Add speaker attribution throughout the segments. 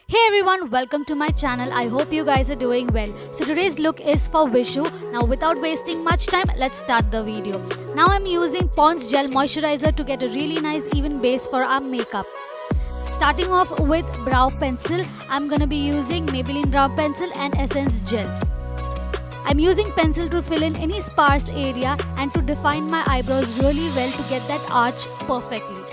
Speaker 1: Hey everyone, welcome to my channel. I hope you guys are doing well. So today's look is for Vishu. Now without wasting much time, let's start the video. Now I'm using Pond's Gel Moisturizer to get a really nice even base for our makeup. Starting off with brow pencil, I'm gonna be using Maybelline brow pencil and Essence Gel. I'm using pencil to fill in any sparse area and to define my eyebrows really well to get that arch perfectly.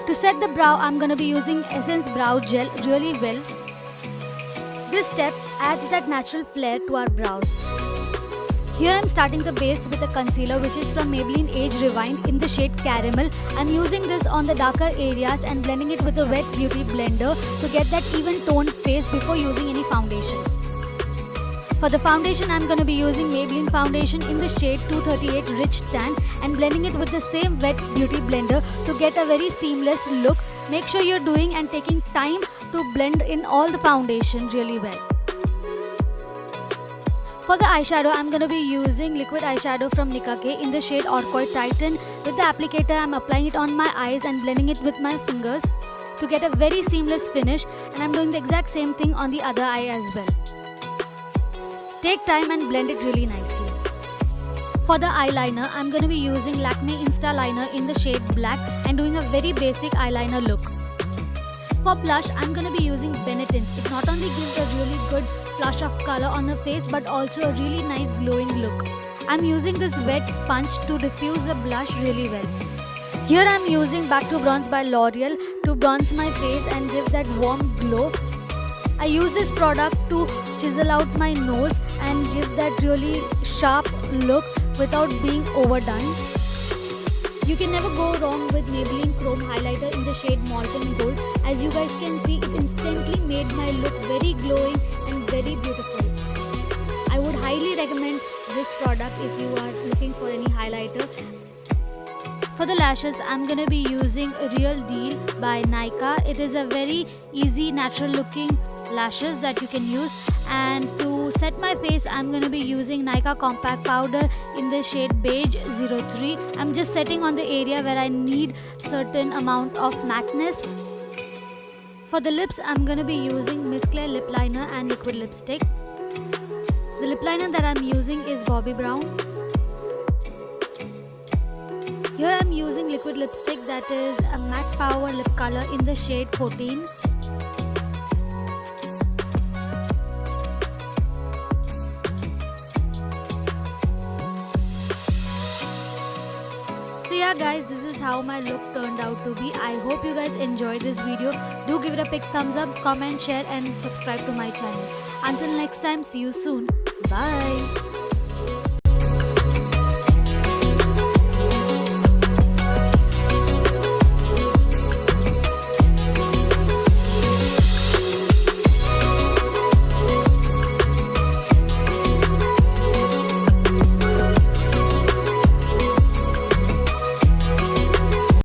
Speaker 1: To set the brow, I'm gonna be using Essence Brow Gel really well. This step adds that natural flair to our brows. Here I'm starting the base with a concealer which is from Maybelline Age Rewind in the shade Caramel. I'm using this on the darker areas and blending it with a wet beauty blender to get that even toned face before using any foundation. For the foundation, I'm going to be using Maybelline foundation in the shade 238 Rich Tan and blending it with the same wet beauty blender to get a very seamless look. Make sure you're doing and taking time to blend in all the foundation really well. For the eyeshadow, I'm going to be using liquid eyeshadow from LiQWYD in the shade Orcoid Titan. With the applicator, I'm applying it on my eyes and blending it with my fingers to get a very seamless finish, and I'm doing the exact same thing on the other eye as well. Take time and blend it really nicely. For the eyeliner, I'm going to be using Lakme Insta Liner in the shade Black and doing a very basic eyeliner look. For blush, I'm going to be using Benetton. It not only gives a really good flush of color on the face but also a really nice glowing look. I'm using this wet sponge to diffuse the blush really well. Here I'm using Back to Bronze by L'Oreal to bronze my face and give that warm glow. I use this product to chisel out my nose and give that really sharp look without being overdone. You can never go wrong with Maybelline Chrome Highlighter in the shade Molten Gold. As you guys can see, it instantly made my look very glowing and very beautiful. I would highly recommend this product if you are looking for any highlighter. For the lashes, I'm gonna be using Real Deal by Nykaa. It is a very easy, natural looking lashes that you can use, and to set my face I'm going to be using Nykaa compact powder in the shade Beige 03. I'm just setting on the area where I need certain amount of mateness. For the lips, I'm going to be using Miss Claire lip liner and liquid lipstick. The lip liner that I'm using is Bobbi Brown. Here I'm using liquid lipstick that is a matte power lip color in the shade 14. So yeah guys, this is how my look turned out to be. I hope you guys enjoyed this video. Do give it a big thumbs up, comment, share and subscribe to my channel. Until next time, see you soon. Bye.